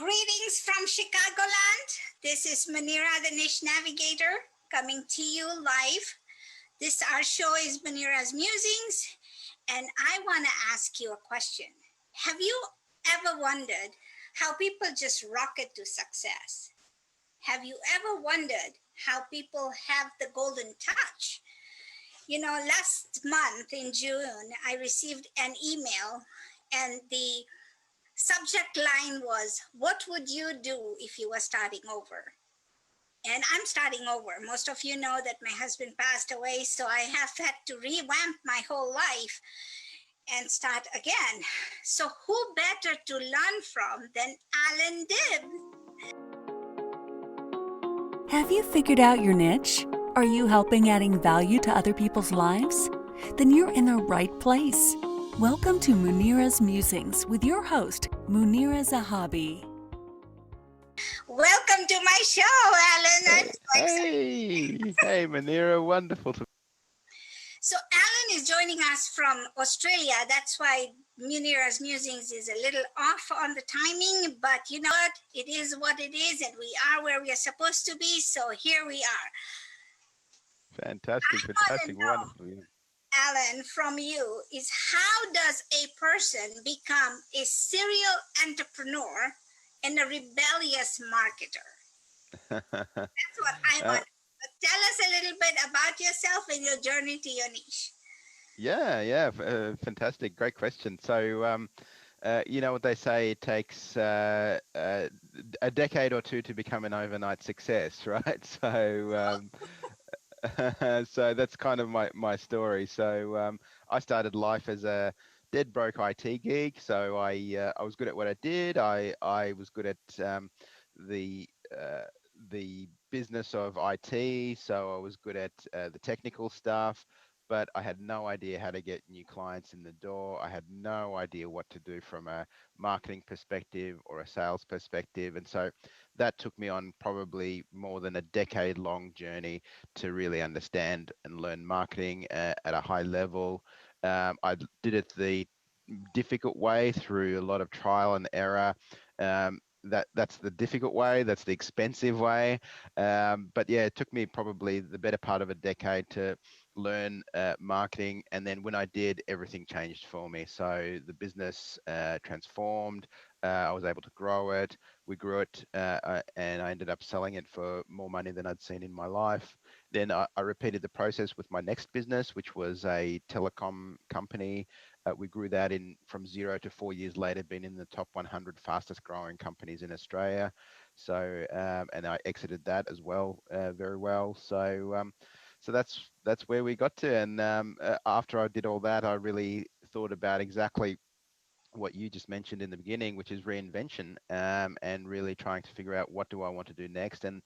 Greetings from Chicagoland. This is Munira, the Niche Navigator, coming to you live. Our show is Munira's Musings, and I want to ask you a question. Have you ever wondered how people just rocket to success? Have you ever wondered how people have the golden touch? You know, last month in June, I received an email, and the subject line was, "What would you do if you were starting over?" And I'm starting over. Most of you know that my husband passed away, so I have had to revamp my whole life and start again. So who better to learn from than Allan Dib? Have you figured out your niche? Are you helping adding value to other people's lives? Then you're in the right place. Welcome to Munira's Musings with your host, Munira Zahabi. Welcome to my show, Allan. I'm so excited. Hey, Munira, wonderful to. So Allan is joining us from Australia. That's why Munira's Musings is a little off on the timing, but you know what? It is what it is, and we are where we are supposed to be, so here we are. Fantastic, wonderful. Yeah. Allan, from you is, how does a person become a serial entrepreneur and a rebellious marketer? That's what I want. Tell us a little bit about yourself and your journey to your niche. Fantastic. Great question. So, you know what they say, it takes a decade or two to become an overnight success, right? So, so that's kind of my story. So I started life as a dead broke IT geek. So I was good at what I did. I was good at the business of IT. So I was good at the technical stuff, but I had no idea how to get new clients in the door. I had no idea what to do from a marketing perspective or a sales perspective. And so that took me on probably more than a decade-long journey to really understand and learn marketing at a high level. I did it the difficult way through a lot of trial and error. That's the difficult way, that's the expensive way. But yeah, it took me probably the better part of a decade to learn marketing. And then when I did, everything changed for me. So the business transformed. I was able to grow it. We grew it, and I ended up selling it for more money than I'd seen in my life. Then I repeated the process with my next business, which was a telecom company. We grew that from 0 to 4 years later, been in the top 100 fastest growing companies in Australia. So, and I exited that as well, very well. So, so that's where we got to. And after I did all that, I really thought about exactly what you just mentioned in the beginning, which is reinvention, and really trying to figure out what do I want to do next. And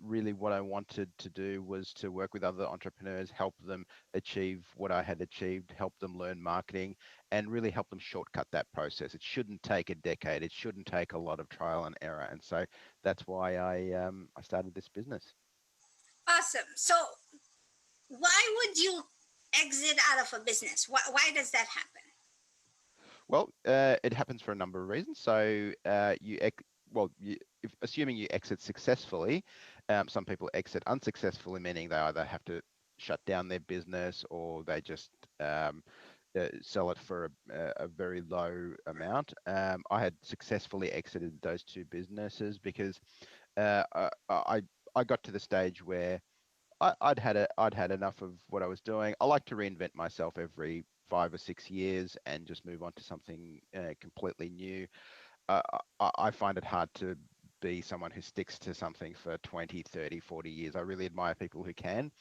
really what I wanted to do was to work with other entrepreneurs, help them achieve what I had achieved, help them learn marketing, and really help them shortcut that process. It shouldn't take a decade. It shouldn't take a lot of trial and error. And so that's why I started this business. Awesome. So why would you exit out of a business? Why does that happen? Well, it happens for a number of reasons. So assuming you exit successfully, some people exit unsuccessfully, meaning they either have to shut down their business or they just sell it for a very low amount. I had successfully exited those two businesses because I got to the stage where I'd had enough of what I was doing. I like to reinvent myself every 5 or 6 years and just move on to something completely new. I find it hard to be someone who sticks to something for 20, 30, 40 years. I really admire people who can,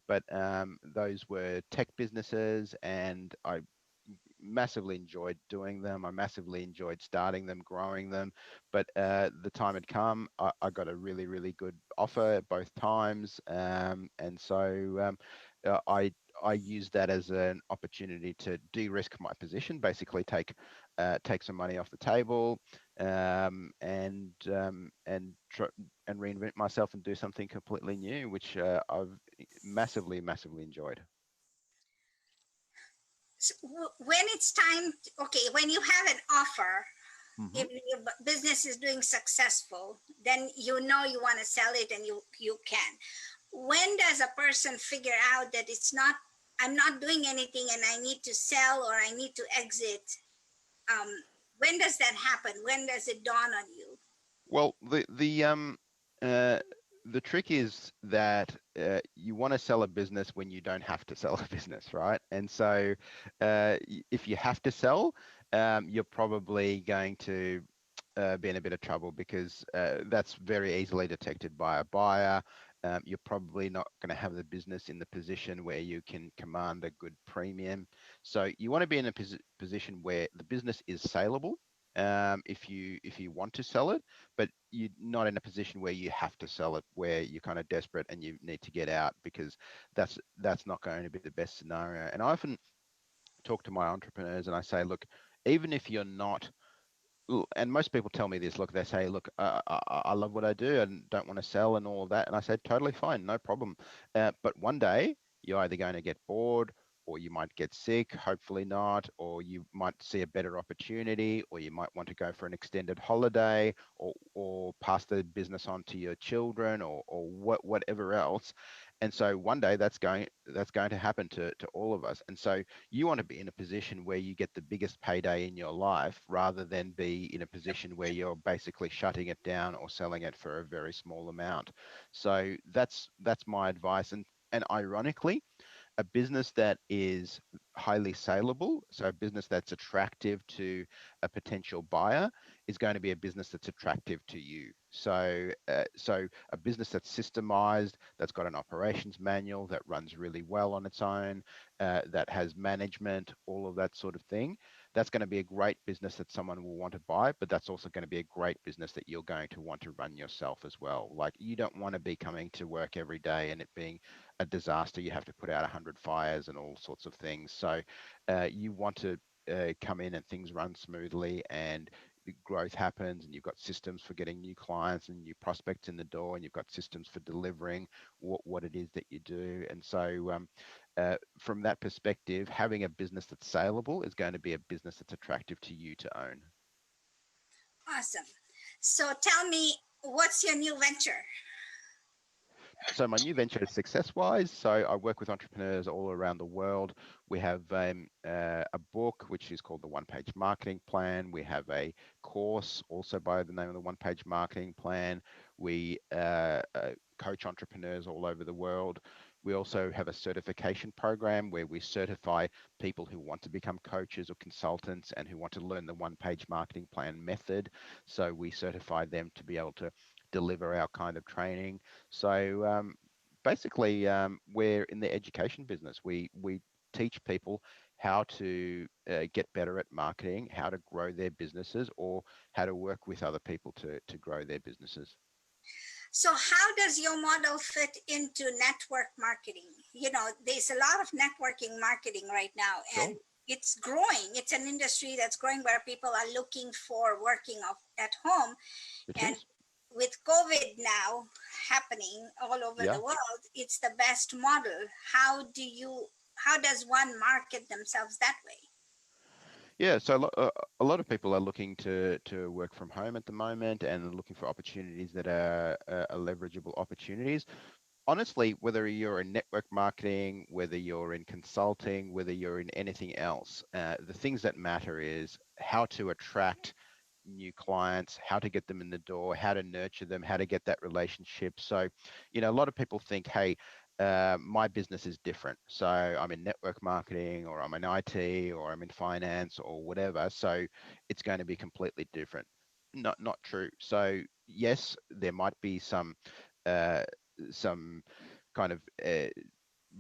but those were tech businesses, and I massively enjoyed doing them. I massively enjoyed starting them, growing them. But the time had come. I got a really, really good offer both times, and so I used that as an opportunity to de-risk my position, basically take some money off the table, and reinvent myself and do something completely new, which I've massively enjoyed. So when it's time, when you have an offer, Hmm. if your business is doing successful, then you know you want to sell it and you can. When does a person figure out that it's not, I'm not doing anything and I need to sell or I need to exit? um, when does that happen? When does it dawn on you? Well, uh, the trick is that you want to sell a business when you don't have to sell a business, right? And so, if you have to sell, you're probably going to be in a bit of trouble because that's very easily detected by a buyer. You're probably not going to have the business in the position where you can command a good premium. So you want to be in a position where the business is saleable. If you want to sell it, but you're not in a position where you have to sell it, where you're kind of desperate and you need to get out, because that's not going to be the best scenario. And I often talk to my entrepreneurs and I say, look, even if you're not, and most people tell me this, look, they say, look, I love what I do and don't want to sell and all of that. And I said, totally fine, no problem. But one day you're either going to get bored, or you might get sick, hopefully not, or you might see a better opportunity, or you might want to go for an extended holiday, or pass the business on to your children, or whatever else. And so one day that's going to happen to all of us. And so you want to be in a position where you get the biggest payday in your life, rather than be in a position where you're basically shutting it down or selling it for a very small amount. So that's my advice. And ironically, a business that is highly saleable, so a business that's attractive to a potential buyer, is going to be a business that's attractive to you. So a business that's systemized, that's got an operations manual, that runs really well on its own, that has management, all of that sort of thing, that's going to be a great business that someone will want to buy, but that's also going to be a great business that you're going to want to run yourself as well. Like, you don't want to be coming to work every day and it being a disaster. You have to put out 100 fires and all sorts of things. So you want to come in and things run smoothly, and the growth happens, and you've got systems for getting new clients and new prospects in the door, and you've got systems for delivering what it is that you do. And so from that perspective, having a business that's saleable is going to be a business that's attractive to you to own. Awesome. So tell me, what's your new venture? So my new venture is SuccessWise. So I work with entrepreneurs all around the world. We have a book which is called the One Page Marketing Plan. We have a course also by the name of the One Page Marketing Plan. We coach entrepreneurs all over the world. We also have a certification program where we certify people who want to become coaches or consultants and who want to learn the One Page Marketing Plan method. So we certify them to be able to deliver our kind of training. So basically, we're in the education business. We teach people how to get better at marketing, how to grow their businesses, or how to work with other people to grow their businesses. So how does your model fit into network marketing? You know, there's a lot of networking marketing right now, and Sure, it's growing. It's an industry that's growing where people are looking for working at home. it And is. with COVID now happening all over Yeah. the world, it's the best model. How does one market themselves that way? Yeah, so a lot of people are looking to work from home at the moment and looking for opportunities that are leverageable opportunities. Honestly, whether you're in network marketing, whether you're in consulting, whether you're in anything else, the things that matter is how to attract new clients, how to get them in the door, how to nurture them, how to get that relationship. So, a lot of people think, hey, my business is different. So I'm in network marketing, or I'm in IT, or I'm in finance, or whatever. So it's going to be completely different. Not true. So yes, there might be uh, some kind of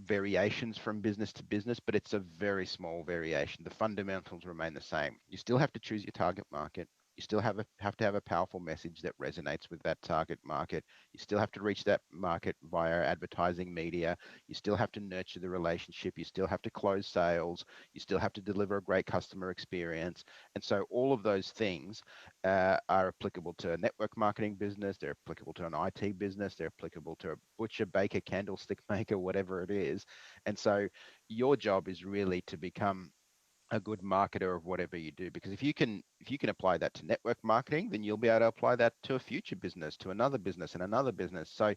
variations from business to business, but it's a very small variation. The fundamentals remain the same. You still have to choose your target market. You still have to have a powerful message that resonates with that target market. You still have to reach that market via advertising media. You still have to nurture the relationship. You still have to close sales. You still have to deliver a great customer experience. And so all of those things are applicable to a network marketing business. They're applicable to an IT business. They're applicable to a butcher, baker, candlestick maker, whatever it is. And so your job is really to become a good marketer of whatever you do, because if you can apply that to network marketing, then you'll be able to apply that to a future business, to another business and another business. So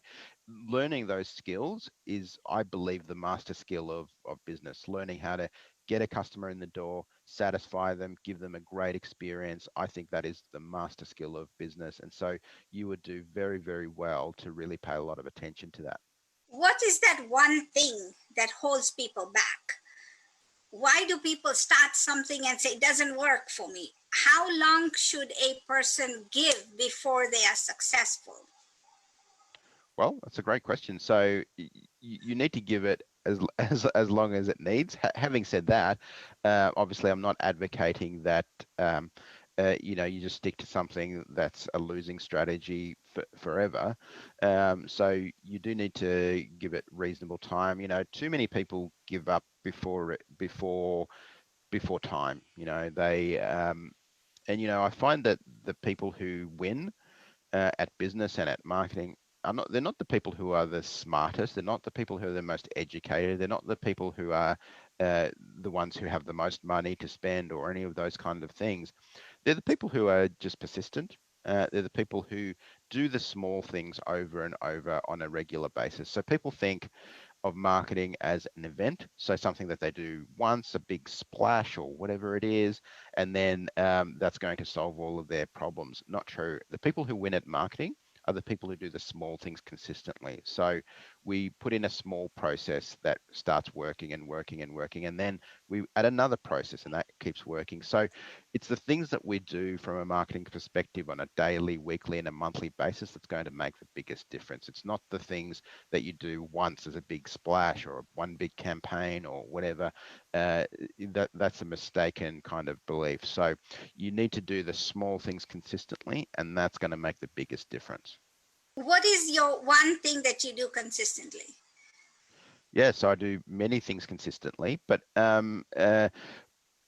learning those skills is, I believe, the master skill of business. Learning how to get a customer in the door, satisfy them, give them a great experience, I think that is the master skill of business. And so you would do very, very well to really pay a lot of attention to that. What is that one thing that holds people back? Why do people start something and say it doesn't work for me? How long should a person give before they are successful? Well, that's a great question. So you need to give it as long as it needs. Having said that, obviously I'm not advocating that you just stick to something that's a losing strategy forever. So you do need to give it reasonable time. Too many people give up before time. They and I find that the people who win at business and at marketing they're not the people who are the smartest, they're not the people who are the most educated, they're not the people who are the ones who have the most money to spend or any of those kind of things. They're the people who are just persistent. They're the people who do the small things over and over on a regular basis. So people think of marketing as an event, so something that they do once, a big splash or whatever it is, and then that's going to solve all of their problems. Not true. The people who win at marketing are the people who do the small things consistently. So we put in a small process that starts working and working and working, and then we add another process and that keeps working. So it's the things that we do from a marketing perspective on a daily, weekly, and a monthly basis that's going to make the biggest difference. It's not the things that you do once as a big splash or one big campaign or whatever. That's a mistaken kind of belief. So you need to do the small things consistently, and that's going to make the biggest difference. What is your one thing that you do consistently? Yeah, so I do many things consistently, but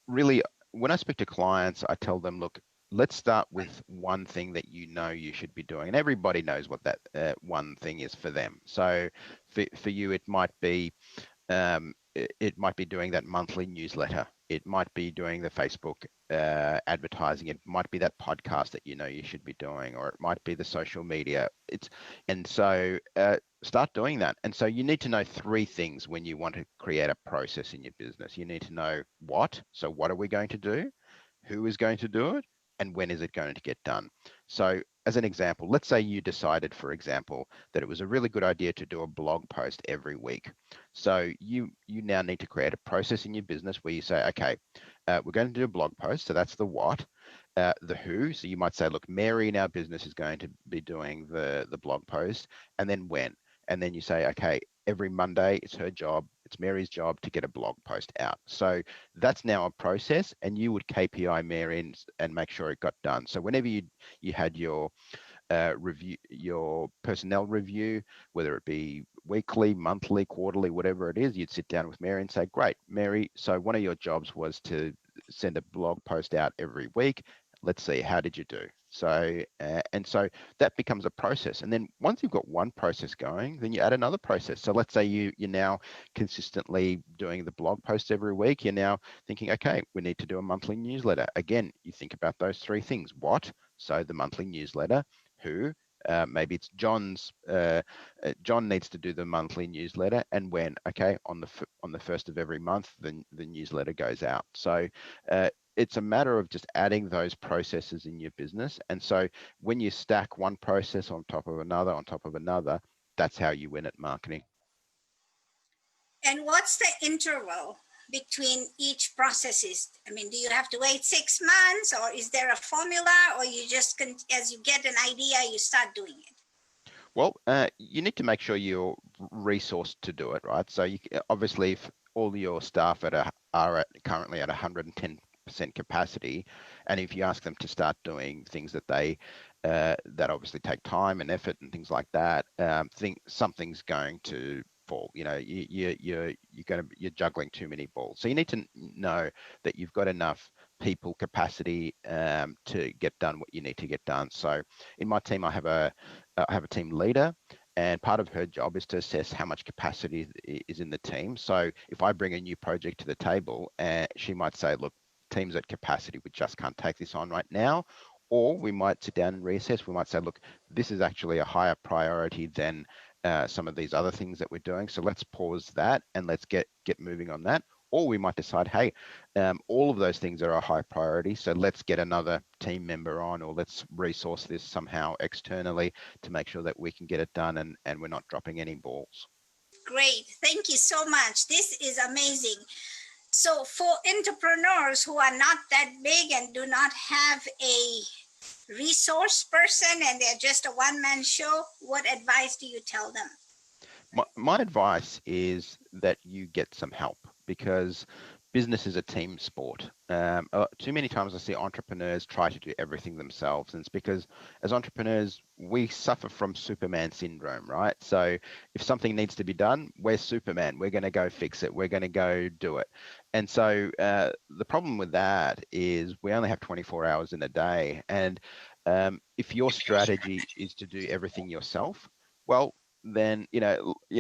really, when I speak to clients, I tell them, look, let's start with one thing that you should be doing. And everybody knows what that one thing is for them. So for you, it might be doing that monthly newsletter. It might be doing the Facebook advertising. It might be that podcast that you should be doing, or it might be the social media. Start doing that. And so you need to know three things when you want to create a process in your business. You need to know what. So what are we going to do? Who is going to do it? And when is it going to get done? So as an example, let's say you decided, for example, that it was a really good idea to do a blog post every week. So you now need to create a process in your business where you say, okay, we're going to do a blog post. So that's the what. The who. So you might say, look, Mary in our business is going to be doing the blog post, and then when. And then you say, okay, every Monday it's her job, it's Mary's job to get a blog post out. So that's now a process, and you would KPI Mary and make sure it got done. So whenever you had your review, your personnel review, whether it be weekly, monthly, quarterly, whatever it is, you'd sit down with Mary and say, great, Mary, so one of your jobs was to send a blog post out every week. Let's see, how did you do? So that becomes a process. And then once you've got one process going, then you add another process. So let's say you're now consistently doing the blog post every week. You're now thinking, okay, we need to do a monthly newsletter. Again, you think about those three things. What? So the monthly newsletter. Who? Maybe it's John's. John needs to do the monthly newsletter, and when? Okay, on the first of every month, the newsletter goes out. So it's a matter of just adding those processes in your business. And so when you stack one process on top of another, on top of another, that's how you win at marketing. And what's the interval between each processes? I mean, do you have to wait 6 months, or is there a formula, or you just as you get an idea, you start doing it? Well, you need to make sure you're resourced to do it, right? So obviously, if all your staff are currently at 110% capacity, and if you ask them to start doing things that obviously take time and effort and things like that, think something's going to fall. You're juggling too many balls. So you need to know that you've got enough people capacity to get done what you need to get done. So in my team, I have a team leader, And part of her job is to assess how much capacity is in the team. So if I bring a new project to the table, she might say, look, team's at capacity, we just can't take this on right now. Or we might sit down and reassess. We might say, look, this is actually a higher priority than some of these other things that we're doing. So let's pause that and let's get moving on that. Or we might decide, hey, all of those things are a high priority. So let's get another team member on, or let's resource this somehow externally to make sure that we can get it done and we're not dropping any balls. Great. Thank you so much. This is amazing. So for entrepreneurs who are not that big and do not have a resource person and they're just a one-man show, what advice do you tell them? My advice is that you get some help, because business is a team sport. Too many times I see entrepreneurs try to do everything themselves, and it's because as entrepreneurs we suffer from Superman syndrome, right? So if something needs to be done, we're Superman. We're going to go fix it. We're going to go do it. And so the problem with that is we only have 24 hours in a day, and if your strategy is to do everything yourself, well, then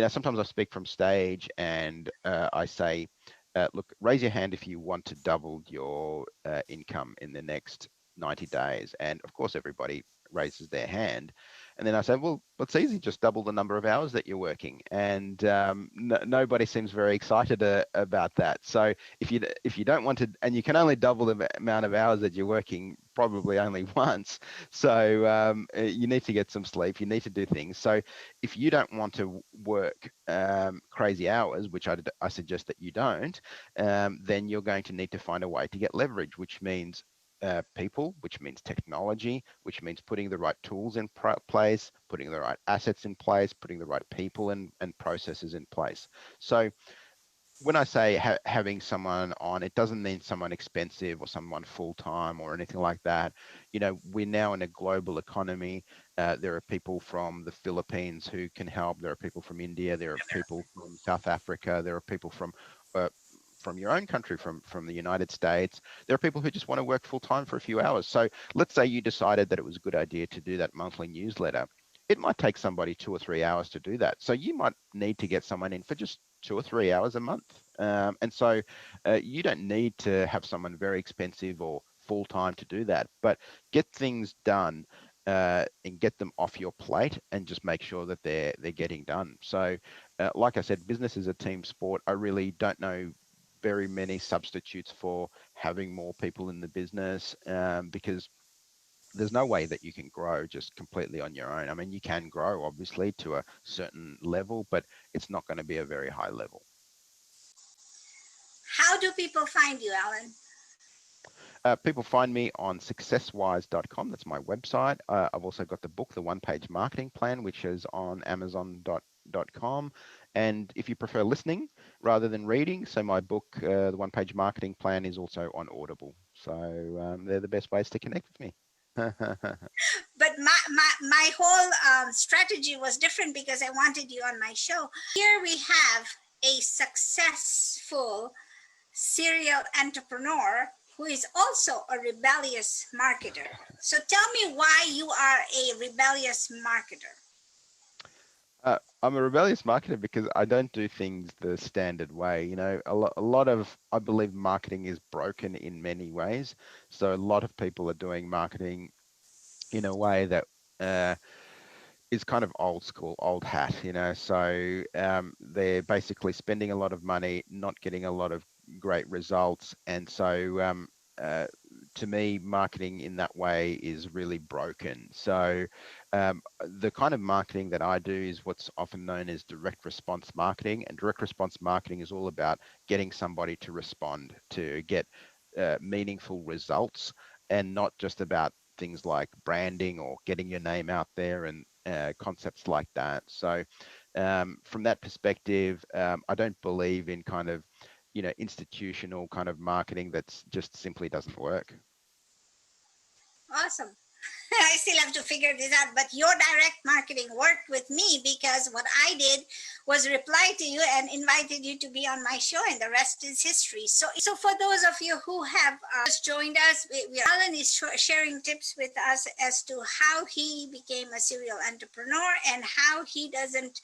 sometimes I speak from stage and I say, look, raise your hand if you want to double your income in the next 90 days. And of course, everybody raises their hand. And then I say, well, it's easy, just double the number of hours that you're working. And nobody seems very excited about that. So if you don't want to, and you can only double the amount of hours that you're working probably only once. So you need to get some sleep. You need to do things. So if you don't want to work crazy hours, which I suggest that you don't, then you're going to need to find a way to get leverage, which means people, which means technology, which means putting the right tools in place, putting the right assets in place, putting the right people and processes in place. So when I say having someone on, it doesn't mean someone expensive or someone full-time or anything like that. We're now in a global economy. There are people from the Philippines who can help. There are people from India. There are people from South Africa. There are people from your own country, from the United States. There are people who just want to work full-time for a few hours. So let's say you decided that it was a good idea to do that monthly newsletter. It might take somebody 2 or 3 hours to do that. So you might need to get someone in for just 2 or 3 hours a month. And so you don't need to have someone very expensive or full-time to do that, but get things done and get them off your plate and just make sure that they're getting done. So like I said, business is a team sport. I really don't know very many substitutes for having more people in the business because there's no way that you can grow just completely on your own. I mean, you can grow obviously to a certain level, but it's not going to be a very high level. How do people find you, Allan? People find me on successwise.com. That's my website. I've also got the book, The One Page Marketing Plan, which is on amazon.com. And if you prefer listening rather than reading, so my book, The One Page Marketing Plan, is also on Audible. So they're the best ways to connect with me. But my whole strategy was different because I wanted you on my show. Here we have a successful serial entrepreneur who is also a rebellious marketer. So tell me why you are a rebellious marketer. I'm a rebellious marketer because I don't do things the standard way. A lot of, I believe marketing is broken in many ways. So a lot of people are doing marketing in a way that is kind of old school, old hat, So they're basically spending a lot of money, not getting a lot of great results. And so to me, marketing in that way is really broken. So the kind of marketing that I do is what's often known as direct response marketing. And direct response marketing is all about getting somebody to respond, to get meaningful results, and not just about things like branding or getting your name out there and concepts like that. So from that perspective, I don't believe in kind of, institutional kind of marketing that's just simply doesn't work. Awesome. I still have to figure this out, but your direct marketing worked with me because what I did was reply to you and invited you to be on my show, and the rest is history. So for those of you who have just joined us, Allan is sharing tips with us as to how he became a serial entrepreneur and how he doesn't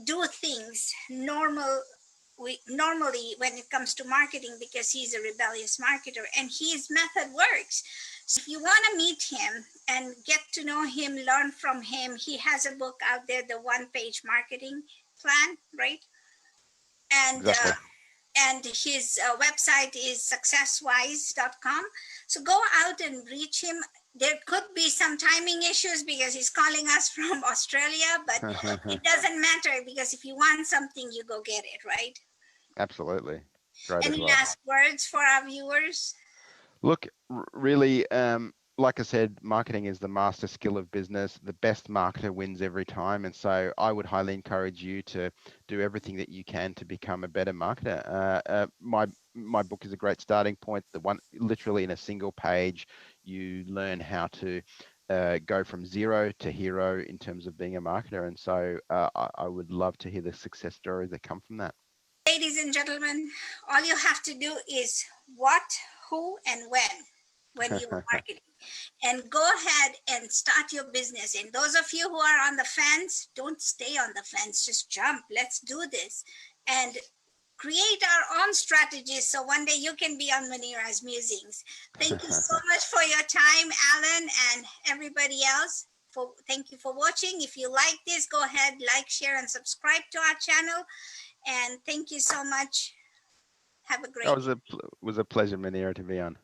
do things normally when it comes to marketing, because he's a rebellious marketer and his method works. So if you want to meet him and get to know him, learn from him, he has a book out there, the one-page marketing plan, right? And Exactly. and his website is successwise.com. So go out and reach him. There could be some timing issues because he's calling us from Australia, but it doesn't matter, because if you want something, you go get it, right? Absolutely. Great as Any well. last words for our viewers? Look, really, like I said, marketing is the master skill of business. The best marketer wins every time. And so I would highly encourage you to do everything that you can to become a better marketer. My book is a great starting point. The one, literally in a single page, you learn how to go from zero to hero in terms of being a marketer. And so I would love to hear the success stories that come from that. Ladies and gentlemen, all you have to do is what, who, and when you are marketing. And go ahead and start your business. And those of you who are on the fence, don't stay on the fence, just jump. Let's do this and create our own strategies so one day you can be on Munira's Musings. Thank you so much for your time, Allan, and everybody else. Thank you for watching. If you like this, go ahead, like, share, and subscribe to our channel. And thank you so much. Have a great day. It was a pleasure, Munira, to be on.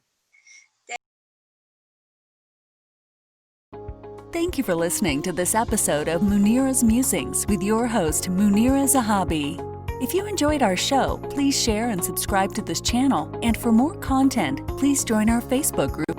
Thank you for listening to this episode of Munira's Musings with your host, Munira Zahabi. If you enjoyed our show, please share and subscribe to this channel. And for more content, please join our Facebook group